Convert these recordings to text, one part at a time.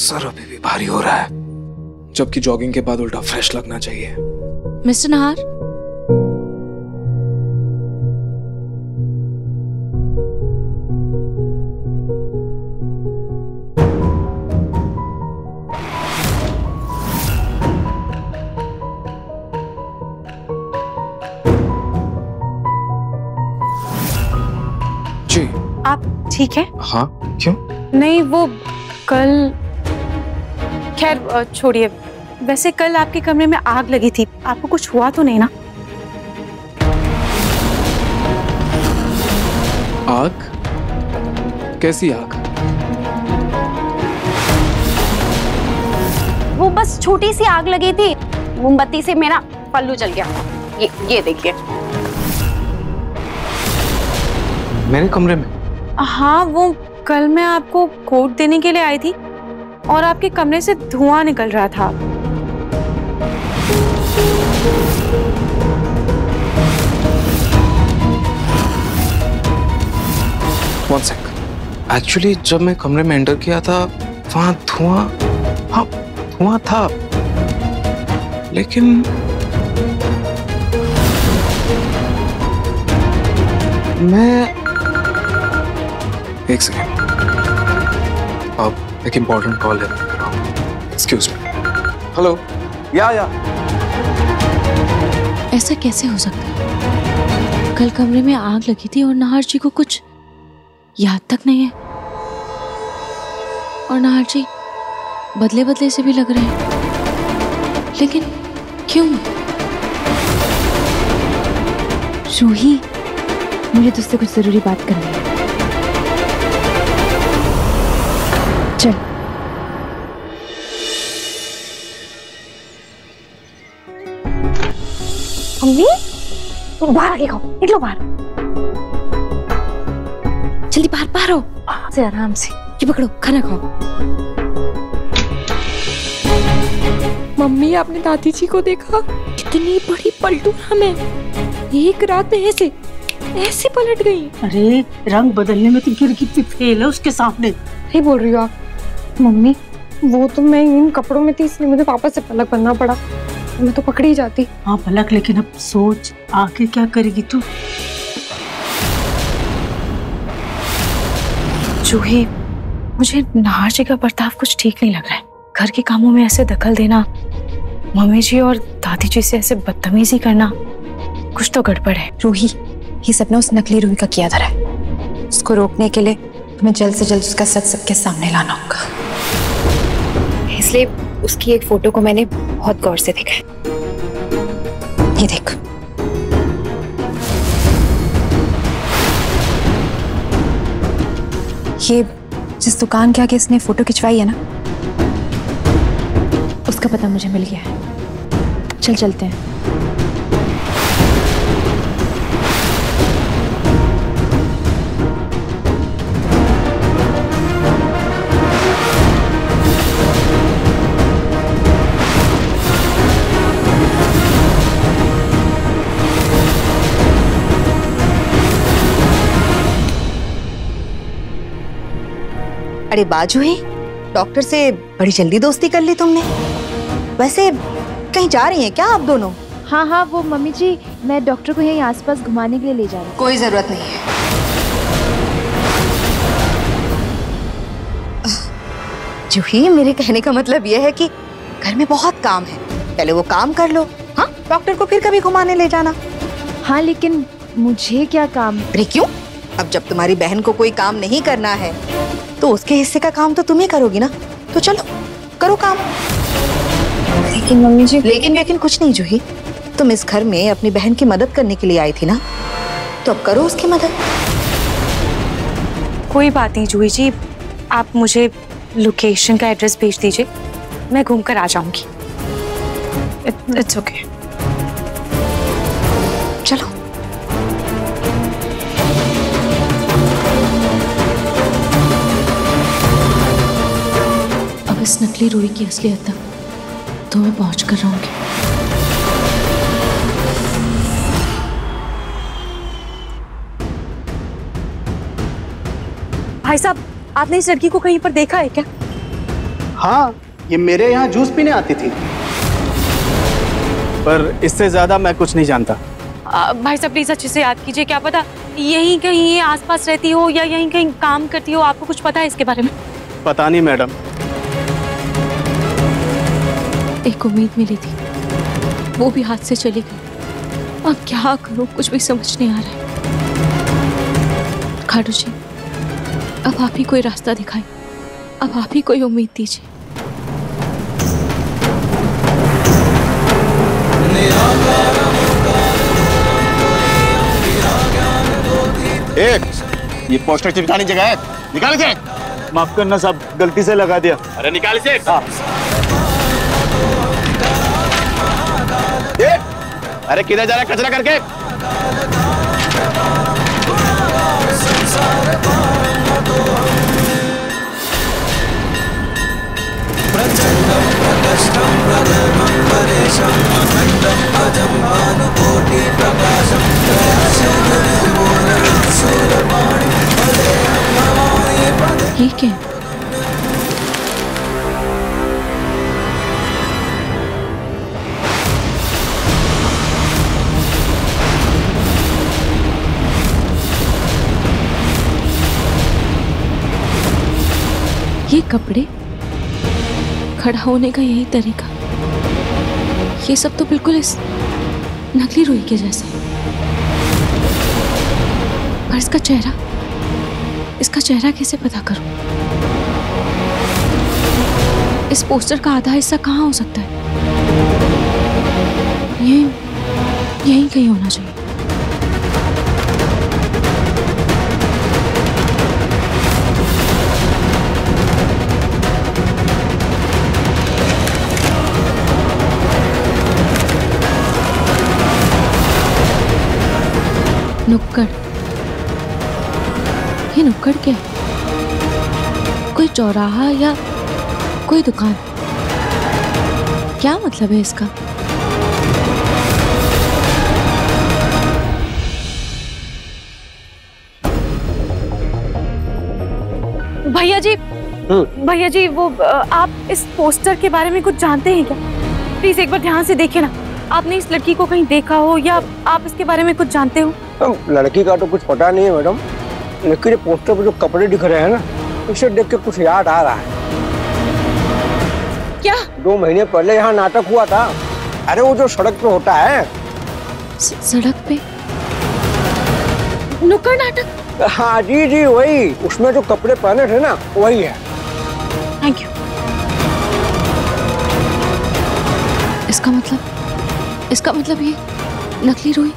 Sir अभी भी भारी हो रहा है, जबकि जॉगिंग के बाद उल्टा फ्रेश लगना चाहिए। मिस्टर नहार, जी आप ठीक है? हाँ, क्यों? नहीं वो कल, खैर छोड़िए। वैसे कल आपके कमरे में आग लगी थी, आपको कुछ हुआ तो नहीं ना? आग? कैसी आग? वो बस छोटी सी आग लगी थी, मोमबत्ती से मेरा पल्लू जल गया। ये देखिए। मेरे कमरे में? हाँ, वो कल मैं आपको कोट देने के लिए आई थी और आपके कमरे से धुआं निकल रहा था। One sec. एक्चुअली जब मैं कमरे में एंटर किया था वहां धुआं, हाँ धुआं था, लेकिन मैं एक सेकेंड, अब एक इंपॉर्टेंट कॉल है। Excuse me. हेलो। या ऐसा कैसे हो सकता है? कल कमरे में आग लगी थी और नाहर जी को कुछ याद तक नहीं है, और नाहर जी बदले बदले से भी लग रहे हैं, लेकिन क्यों? रूही, मुझे तुझसे कुछ जरूरी बात करनी है। चल। मम्मी, तुम बाहर आके खाओ, निकलो बाहर। जल्दी बाहर बाहर हो, से आराम से। ये पकड़ो, खाना खाओ। मम्मी, आपने दादी जी को देखा? कितनी बड़ी पलटूरा में एक रात में ऐसे पलट गई। अरे रंग बदलने में तो गिर कितनी फेल है उसके सामने। सही बोल रही हो आप मम्मी, वो तो मैं इन कपड़ों में थी इसलिए मुझे पापा से पलक बनना पड़ा, मैं तो पकड़ी जाती। हाँ पलक, लेकिन अब सोच आगे क्या करेगी तू? जूही, मुझे नाहर जी का बर्ताव कुछ ठीक नहीं लग रहा है। घर के कामों में ऐसे दखल देना, मम्मी जी और दादी जी से ऐसे बदतमीजी करना, कुछ तो गड़बड़ है। रूही, ये सपना उस नकली रूही का किया धरा है। उसको रोकने के लिए हमें जल्द से जल्द उसका सच सबके सामने लाना होगा। इसलिए उसकी एक फोटो को मैंने बहुत गौर से देखा है। ये देख। ये जिस दुकान के आगे इसने फोटो खिंचवाई है ना, उसका पता मुझे मिल गया है। चल चलते हैं। अरे बाजू ही, डॉक्टर से बड़ी जल्दी दोस्ती कर ली तुमने। वैसे कहीं जा रही हैं क्या आप दोनों? हाँ, वो मम्मी जी, मैं डॉक्टर को यहीं आसपास घुमाने के लिए ले जा रही हूँ। कोई जरूरत नहीं है। जूही, मेरे कहने का मतलब यह है कि घर में बहुत काम है, पहले वो काम कर लो। हाँ, डॉक्टर को फिर कभी घुमाने ले जाना। हाँ, लेकिन मुझे क्या काम? अरे क्यों? अब जब तुम्हारी बहन को कोई काम नहीं करना है तो उसके हिस्से का काम तो तुम ही करोगी ना। तो चलो करो काम। लेकिन मम्मी जी, लेकिन कुछ नहीं जूही, तुम इस घर में अपनी बहन की मदद करने के लिए आई थी ना, तो अब करो उसकी मदद। कोई बात नहीं जूही जी, आप मुझे लोकेशन का एड्रेस भेज दीजिए, मैं घूमकर आ जाऊंगी। It's okay. चलो। अब इस नकली रूही की असलियत तक तो मैं पहुंच कर रहूंगी। भाई साहब, आपने इस लड़की को कहीं पर देखा है क्या? हाँ, ये मेरे यहाँ जूस पीने आती थी, पर इससे ज्यादा मैं कुछ नहीं जानता। भाई साहब प्लीज अच्छे से याद कीजिए, क्या पता यहीं कहीं ये आसपास रहती हो या यहीं कहीं काम करती हो, आपको कुछ पता है इसके बारे में? पता नहीं मैडम। एक उम्मीद मिली थी, वो भी हाथ से चली गई। अब क्या करूं, कुछ भी समझ नहीं आ रहा है। खाटू जी, अब आप ही कोई रास्ता दिखाएं, अब आप ही कोई उम्मीद दीजिए। ये पोस्टर चिपकाने की जगह है, निकाल इसे। माफ करना साहब, गलती से लगा दिया। अरे निकाल इसे। हाँ। अरे किधर जा रहा है कचरा करके? ये क्या है? ये कपड़े, खड़ा होने का यही तरीका, ये सब तो बिल्कुल इस नकली रुई के जैसे। पर इसका चेहरा कैसे पता करूं? इस पोस्टर का आधा हिस्सा कहाँ हो सकता है? यहीं कहीं होना चाहिए। नुक्कड़, ये नुक्कड़ क्या है? कोई चौराहा या कोई दुकान? क्या मतलब है इसका? भैया जी वो आप इस पोस्टर के बारे में कुछ जानते हैं क्या? प्लीज एक बार ध्यान से देखिए ना, आपने इस लड़की को कहीं देखा हो या आप इसके बारे में कुछ जानते हो? लड़की का तो कुछ पता नहीं है मैडम, लेकिन ये पोस्टर पर जो कपड़े दिख रहे हैं ना, इसे देख के कुछ याद आ रहा है। क्या? 2 महीने पहले यहाँ नाटक हुआ था। अरे वो जो सड़क पे होता है। सड़क पे नुक्कड़ नाटक? हाँ जी जी वही, उसमें जो कपड़े पहने थे ना वही है। Thank you. इसका मतलब ये नकली रुई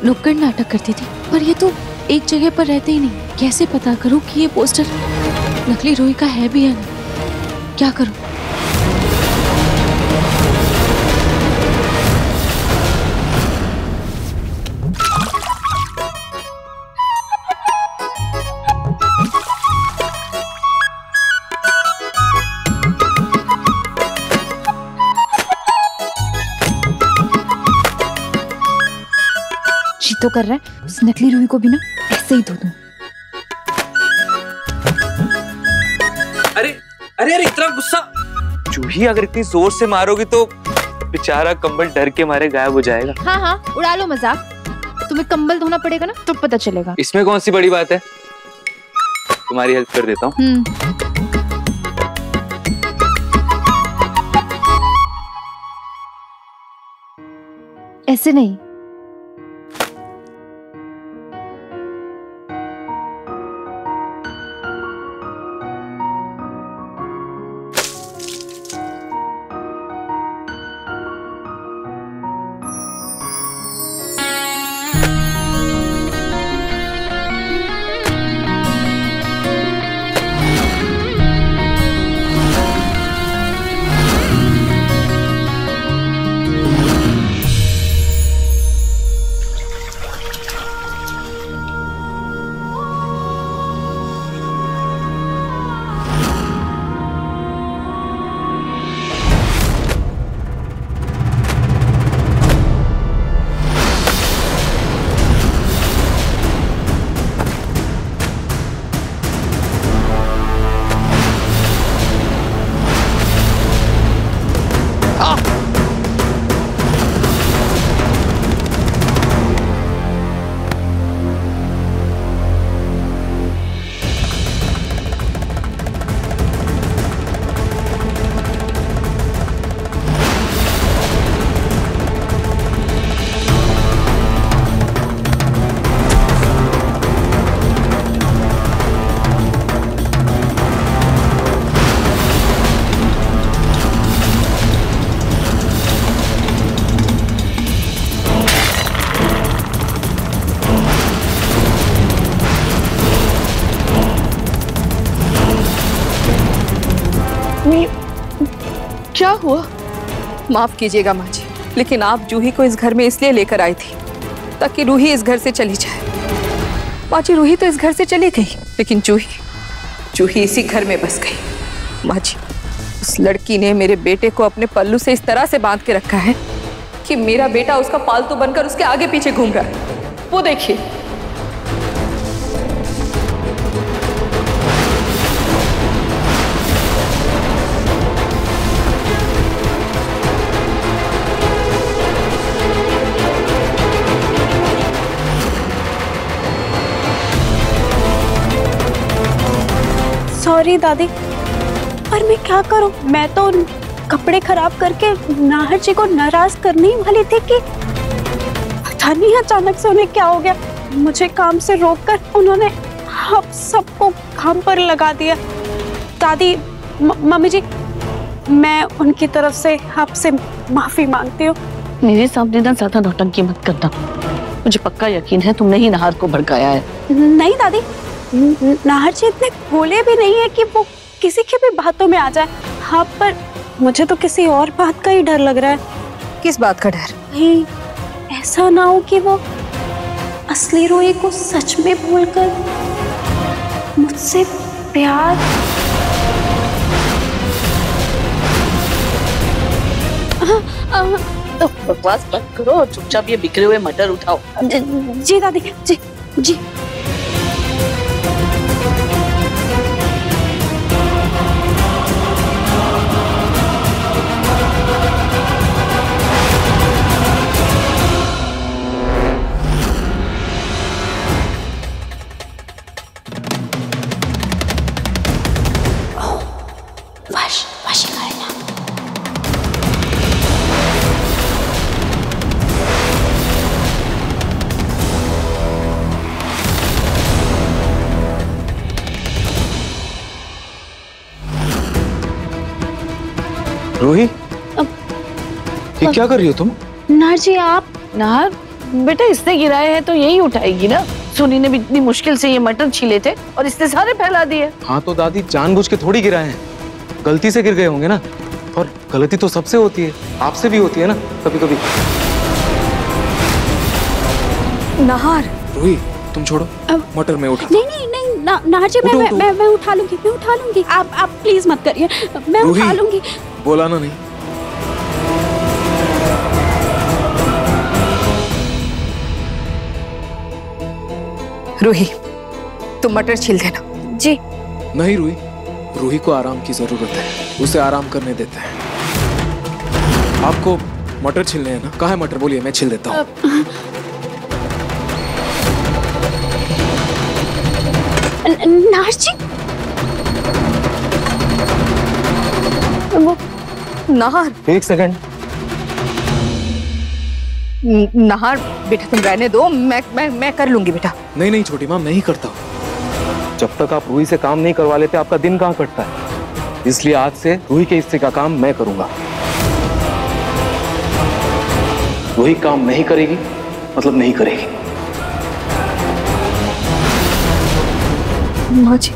नुक्कड़ नाटक करती थी, पर ये तो एक जगह पर रहते ही नहीं। कैसे पता करूं कि ये पोस्टर नकली रुई का है भी या नहीं? क्या करूं? जी तो कर रहा है, उस नकली रुई को भी ना ऐसे ही धो दूं। अरे अरे अरे इतना गुस्सा! जूही अगर इतनी जोर से मारोगी तो बेचारा कंबल डर के मारे गायब हो जाएगा। हाँ उड़ा लो मजाक, तुम्हें कंबल धोना पड़ेगा ना तो पता चलेगा। इसमें कौन सी बड़ी बात है, तुम्हारी हेल्प कर देता हूँ। ऐसे नहीं, क्या हुआ? माफ कीजिएगा माँ जी, लेकिन आप जूही को इस घर में इसलिए लेकर आई थी ताकि रूही इस घर से चली जाए। माँ जी, रूही तो इस घर से चली गई, लेकिन जूही इसी घर में बस गई। माँ जी, उस लड़की ने मेरे बेटे को अपने पल्लू से इस तरह से बांध के रखा है कि मेरा बेटा उसका पालतू बनकर उसके आगे पीछे घूम रहा है। वो देखिए। सॉरी दादी, पर मैं क्या करूं? मैं तो कपड़े खराब करके नाहर जी को नाराज करने ही वाली थी कि पता नहीं अचानक से उन्हें क्या हो गया। मुझे काम से रोककर उन्होंने आप सबको काम पर लगा दिया। दादी, मम्मी जी, मैं उनकी तरफ से आपसे माफी मांगती हूँ। मेरे सामने ना ज्यादा नौटंकी मत करना। मुझे पक्का यकीन है तुमने ही नाहर को भड़काया है। नहीं दादी, नाहर जी इतने भोले भी नहीं है कि वो किसी की भी बातों में आ जाए। हाँ, पर मुझे तो किसी और बात का ही डर लग रहा है। किस बात का डर? कहीं ऐसा ना हो कि वो असली रूही को सच में भूलकर मुझसे प्यार। तो बकवास बंद करो और चुपचाप ये बिखरे हुए मटर उठाओ। जी दादी, जी जी। रूही, ये क्या कर रही हो तुम? नाहर जी, आप? नाहर बेटा, इसने गिराए हैं तो यही उठाएगी ना। सोनी ने भी इतनी मुश्किल से ये मटर छीले थे और इसने सारे फैला दिए। हाँ तो दादी, जानबूझ के थोड़ी गिराए हैं, गलती से गिर गए होंगे ना। और गलती तो सबसे होती है, आपसे भी होती है ना कभी कभी। नाहर। रूही, तुम छोड़ो, मटर में उठा। नहीं नहीं नहीं, नाहर जी, मैं उठा लूंगी, मैं उठा लूंगी। आप प्लीज मत करिए, मैं उठा लूंगी। बोला ना नहीं। रूही, तुम मटर छील देना। जी। नहीं रूही, रूही को आराम की जरूरत है, उसे आराम करने देते हैं। आपको मटर छीलने हैं ना? कहाँ है मटर? बोलिए, मैं छील देता हूँ। नाहर जी, वो नाहर, एक सेकंड। नाहर बेटा, तुम रहने दो, मैं कर लूंगी बेटा। नहीं नहीं छोटी माँ, मैं ही करता हूँ। जब तक आप रूही से काम नहीं करवा लेते, आपका दिन कहाँ कटता है। इसलिए आज से रूही के हिस्से का काम मैं करूंगा। रूही काम नहीं करेगी मतलब नहीं करेगी। माँ जी,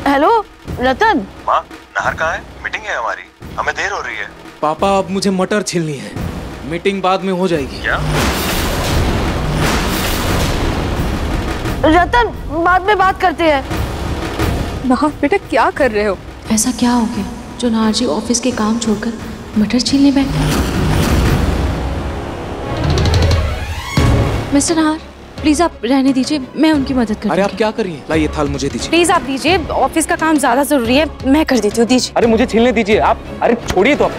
हेलो रतन। माँ, नाहर कहाँ है? मीटिंग है हमारी, हमें देर हो रही है। पापा, अब मुझे मटर छीलनी है, मीटिंग बाद में हो जाएगी। क्या? रतन, बाद में बात करते हैं। नाहर बेटा, क्या कर रहे हो? ऐसा क्या हो गया जो नाहर जी ऑफिस के काम छोड़कर मटर छीलने बैठे? मिस्टर नाहर, प्लीज आप रहने दीजिए, मैं उनकी मदद कर। अरे आप क्या कर रही हैं? लाइए थाल मुझे दीजिए। प्लीज आप दीजिए, ऑफिस का काम ज्यादा जरूरी है, मैं कर देती हूँ, दीजिए। अरे मुझे छीलने दीजिए आप। अरे छोड़िए तो आप।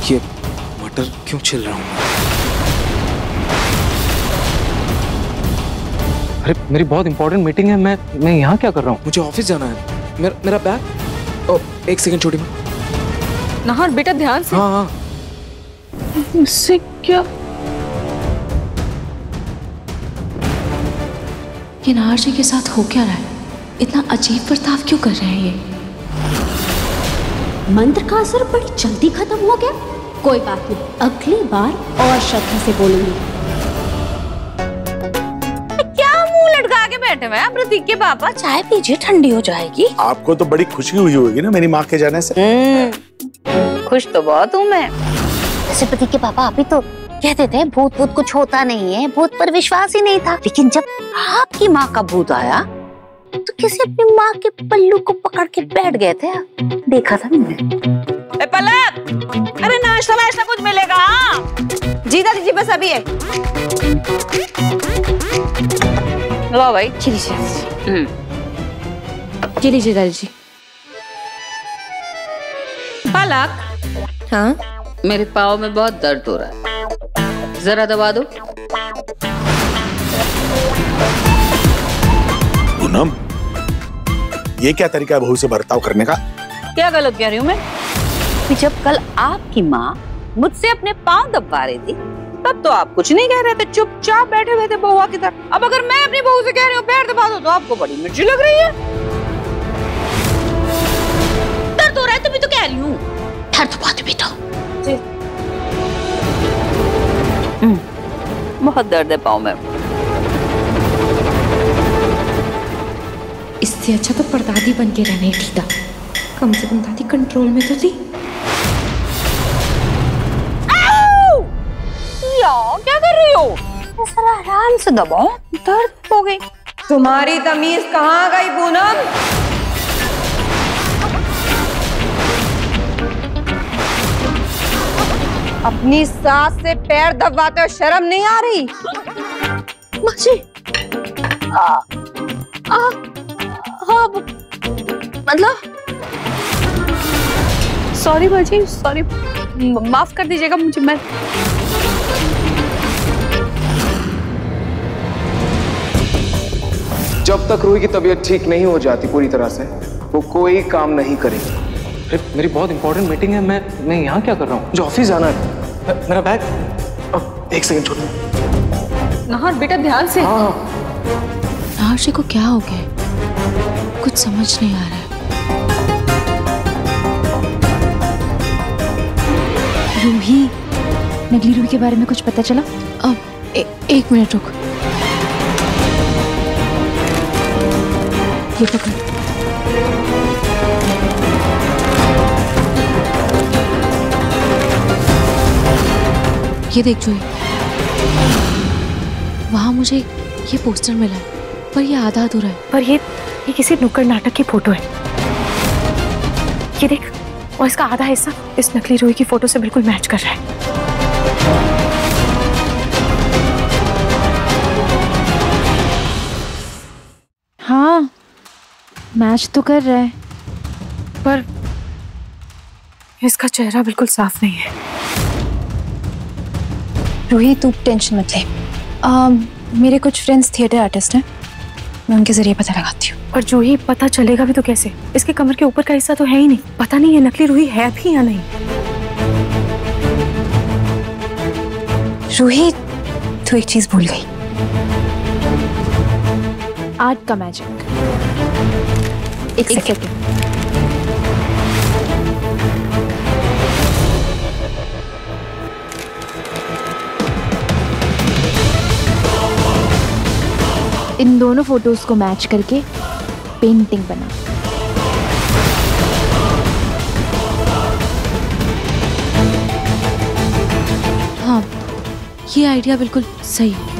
ये मटर क्यों छिल रहा हूँ? अरे मेरी बहुत इंपॉर्टेंट मीटिंग है, मैं यहाँ क्या कर रहा हूँ? मुझे ऑफिस जाना है। मेरा बैग। ओ, एक सेकंड छोटी माँ। नाहर बेटा, ध्यान से। हाँ हाँ। इससे क्या? ये नाहर जी के साथ हो क्या रहा है? इतना अजीब बर्ताव क्यों कर रहे हैं ये? मंत्र का असर बड़ी जल्दी खत्म हो गया। कोई बात नहीं, अगली बार और श्रद्धा से बोलूंगी। क्या मुंह लटका के बैठे हुए हैं प्रतीक के पापा? चाय पीजिए, ठंडी हो जाएगी। आपको तो बड़ी खुशी हुई होगी ना मेरी माँ के जाने से। खुश तो बहुत हूँ मैं। वैसे प्रतीक के पापा अभी तो कहते थे भूत भूत कुछ होता नहीं है, भूत पर विश्वास ही नहीं था, लेकिन जब आपकी माँ का भूत आया तो किसी अपनी माँ के पल्लू को पकड़ के बैठ गए थे। देखा था मैंने। पलक, अरे नाश्ता वाश्ता कुछ मिलेगा? जी दादी जी, बस अभी है। लो भाई, चलिए चलिए दादी जी। पलक, हाँ मेरे पाँव में बहुत दर्द हो रहा है, जरा दबा दो। पूनम, ये क्या तरीका है बहू से बर्ताव करने का? क्या गलत कह रही हूँ मैं? कि जब कल आपकी माँ मुझसे अपने पाँव दबा रही थी तब तो आप कुछ नहीं कह रहे थे, चुपचाप बैठे हुए थे बहुआ की तरह। अब अगर मैं अपनी बहू से कह रही हूँ पैर दबा दो तो आपको बड़ी मिर्ची लग रही है। दर्द हो रहा है तो भी तो कह रही हूँ, पैर दबा दो बेटा। बहुत दर्द है पाँव में। इससे अच्छा तो परदादी बन के रहने ठीक था। कम से कम दादी कंट्रोल में तो थी। क्या कर रही हो? जरा आराम से दबाओ, दर्द हो गई। तुम्हारी तमीज कहाँ गई पूनम? अपनी सास से पैर दबाते हो शर्म नहीं आ रही? मुझे मतलब सॉरी बाजी, सॉरी, माफ कर दीजिएगा मुझे। मैं जब तक रूही की तबीयत ठीक नहीं हो जाती पूरी तरह से वो कोई काम नहीं करेगी। अरे मेरी बहुत इंपॉर्टेंट मीटिंग है, मैं यहाँ क्या कर रहा हूँ? मुझे ऑफिस जाना है। मेरा बैग एक सेकंड छोड़। नाहर बेटा ध्यान से। हाँ। नाहर जी को क्या हो गया? कुछ समझ नहीं आ रहा है। रूही, नकली रूही के बारे में कुछ पता चला? अब एक मिनट रुक। ये पकड़। ये देख जूही, वहां मुझे ये पोस्टर मिला है पर ये आधा अधूरा है। पर ये किसी नुक्कड़ नाटक की फोटो है। ये देख, और इसका आधा हिस्सा इस नकली रूही की फोटो से बिल्कुल मैच कर रहा है। हाँ, मैच तो कर रहा है, पर इसका चेहरा बिल्कुल साफ नहीं है। रूही तू टेंशन मत ले। मेरे कुछ फ्रेंड्स थिएटर आर्टिस्ट हैं, मैं उनके जरिए पता लगाती हूँ। और जूही, पता चलेगा भी तो कैसे? इसके कमर के ऊपर का हिस्सा तो है ही नहीं। पता नहीं ये नकली रूही है भी या नहीं। रूही, तू एक चीज भूल गई। आर्ट का मैजिक। एक सेकंड। इन दोनों फोटोज को मैच करके पेंटिंग बना। हाँ, ये आइडिया बिल्कुल सही है।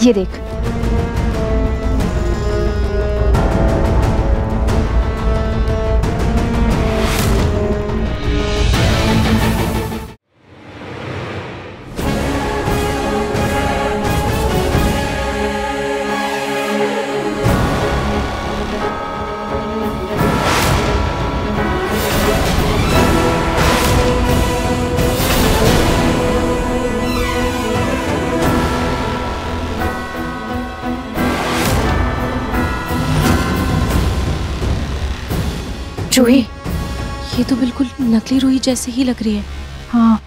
ये देख, जूही, ये तो बिल्कुल नकली रूही जैसे ही लग रही है। हाँ,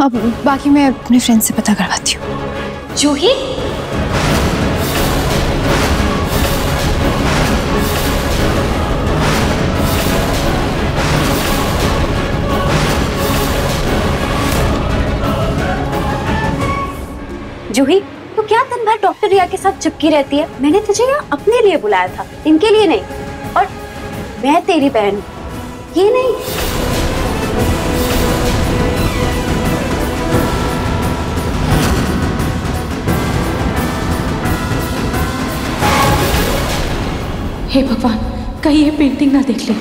अब बाकी मैं अपने फ्रेंड से पता करवाती हूँ। जूही, जूही, तो क्या दिन भर डॉक्टर रिया के साथ चिपकी रहती है? मैंने तुझे यहाँ अपने लिए बुलाया था, इनके लिए नहीं। और मैं तेरी बहन, ये नहीं। हे भगवान, कहीं ये पेंटिंग ना देख ले।